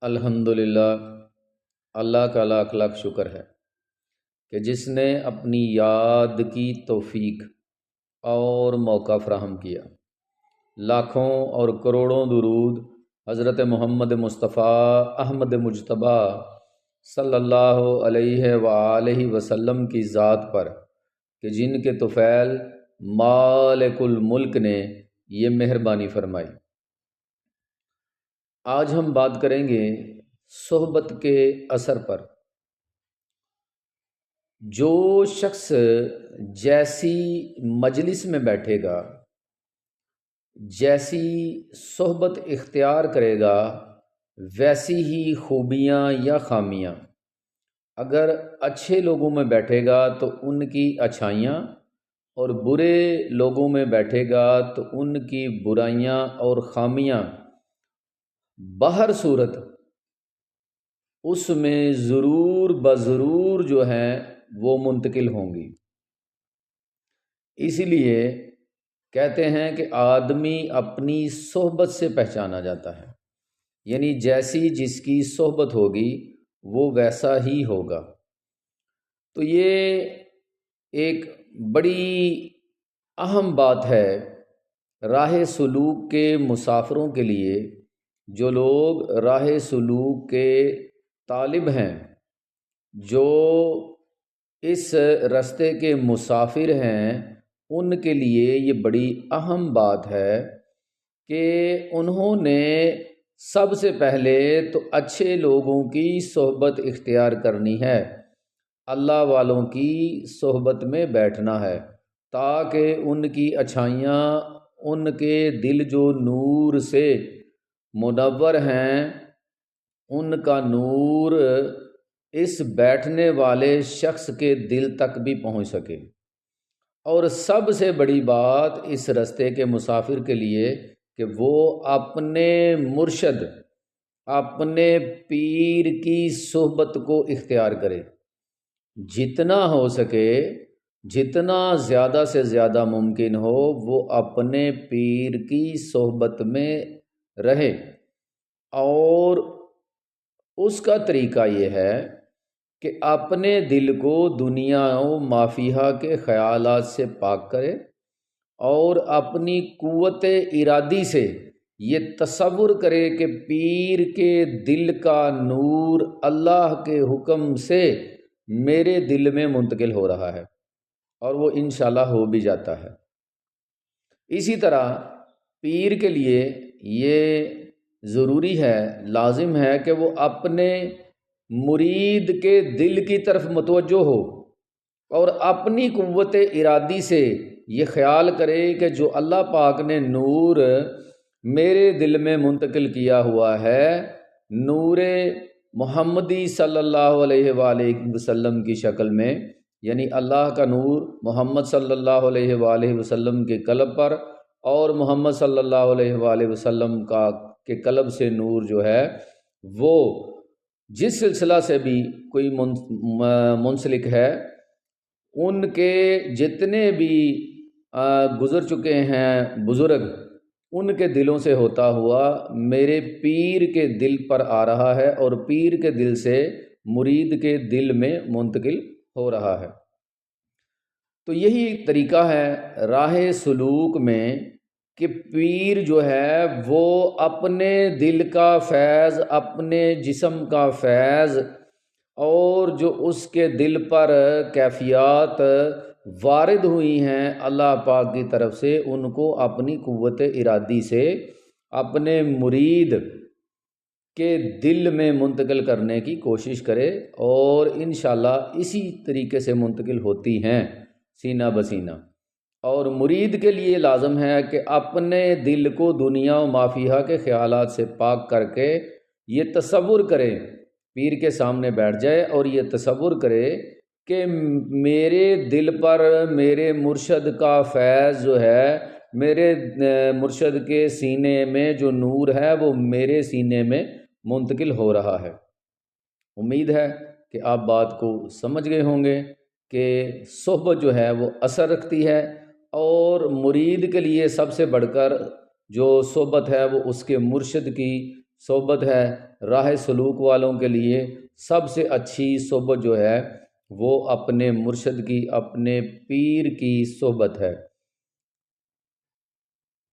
الحمدللہ، اللہ کا لاکھ لاکھ شکر ہے کہ جس نے اپنی یاد کی توفیق اور موقع فراہم کیا۔ لاکھوں اور کروڑوں درود حضرت محمد مصطفیٰ احمد مجتبیٰ صلی اللہ علیہ وآلہ وسلم کی ذات پر کہ جن کے طفیل مالک الملک نے یہ مہربانی فرمائی۔ آج ہم بات کریں گے صحبت کے اثر پر۔ جو شخص جیسی مجلس میں بیٹھے گا، جیسی صحبت اختیار کرے گا، ویسی ہی خوبیاں یا خامیاں۔ اگر اچھے لوگوں میں بیٹھے گا تو ان کی اچھائیاں، اور برے لوگوں میں بیٹھے گا تو ان کی برائیاں اور خامیاں بہر صورت اس میں ضرور بضرور جو ہیں وہ منتقل ہوں گی۔ اسی لیے کہتے ہیں کہ آدمی اپنی صحبت سے پہچانا جاتا ہے، یعنی جیسی جس کی صحبت ہوگی وہ ویسا ہی ہوگا۔ تو یہ ایک بڑی اہم بات ہے راہ سلوک کے مسافروں کے لیے۔ جو لوگ راہ سلوک کے طالب ہیں، جو اس راستے کے مسافر ہیں، ان کے لیے یہ بڑی اہم بات ہے کہ انہوں نے سب سے پہلے تو اچھے لوگوں کی صحبت اختیار کرنی ہے، اللہ والوں کی صحبت میں بیٹھنا ہے، تاکہ ان کی اچھائیاں، ان کے دل جو نور سے منور ہیں، ان کا نور اس بیٹھنے والے شخص کے دل تک بھی پہنچ سکے۔ اور سب سے بڑی بات اس راستے کے مسافر کے لیے کہ وہ اپنے مرشد، اپنے پیر کی صحبت کو اختیار کرے، جتنا ہو سکے، جتنا زیادہ سے زیادہ ممکن ہو وہ اپنے پیر کی صحبت میں رہے۔ اور اس کا طریقہ یہ ہے کہ اپنے دل کو دنیا و ما فیہا کے خیالات سے پاک کرے، اور اپنی قوت ارادی سے یہ تصور کرے کہ پیر کے دل کا نور اللہ کے حکم سے میرے دل میں منتقل ہو رہا ہے، اور وہ انشاءاللہ ہو بھی جاتا ہے۔ اسی طرح پیر کے لیے یہ ضروری ہے، لازم ہے کہ وہ اپنے مرید کے دل کی طرف متوجہ ہو، اور اپنی قوت ارادی سے یہ خیال کرے کہ جو اللہ پاک نے نور میرے دل میں منتقل کیا ہوا ہے، نور محمدی صلی اللہ علیہ وآلہ وسلم کی شکل میں، یعنی اللہ کا نور محمد صلی اللہ علیہ وآلہ وسلم کے قلب پر، اور محمد صلی اللہ علیہ وآلہ وسلم کے قلب سے نور جو ہے وہ جس سلسلہ سے بھی کوئی منسلک ہے، ان کے جتنے بھی گزر چکے ہیں بزرگ، ان کے دلوں سے ہوتا ہوا میرے پیر کے دل پر آ رہا ہے، اور پیر کے دل سے مرید کے دل میں منتقل ہو رہا ہے۔ تو یہی طریقہ ہے راہ سلوک میں کہ پیر جو ہے وہ اپنے دل کا فیض، اپنے جسم کا فیض، اور جو اس کے دل پر کیفیات وارد ہوئی ہیں اللہ پاک کی طرف سے، ان کو اپنی قوت ارادی سے اپنے مرید کے دل میں منتقل کرنے کی کوشش کرے، اور انشاءاللہ اسی طریقے سے منتقل ہوتی ہیں سینہ بسینہ۔ اور مرید کے لیے لازم ہے کہ اپنے دل کو دنیا و ما فیہا کے خیالات سے پاک کر کے یہ تصور کرے، پیر کے سامنے بیٹھ جائے اور یہ تصور کرے کہ میرے دل پر میرے مرشد کا فیض جو ہے، میرے مرشد کے سینے میں جو نور ہے وہ میرے سینے میں منتقل ہو رہا ہے۔ امید ہے کہ آپ بات کو سمجھ گئے ہوں گے کہ صحبت جو ہے وہ اثر رکھتی ہے، اور مرید کے لیے سب سے بڑھ کر جو صحبت ہے وہ اس کے مرشد کی صحبت ہے راہ سلوک والوں کے لیے سب سے اچھی صحبت جو ہے وہ اپنے مرشد کی، اپنے پیر کی صحبت ہے۔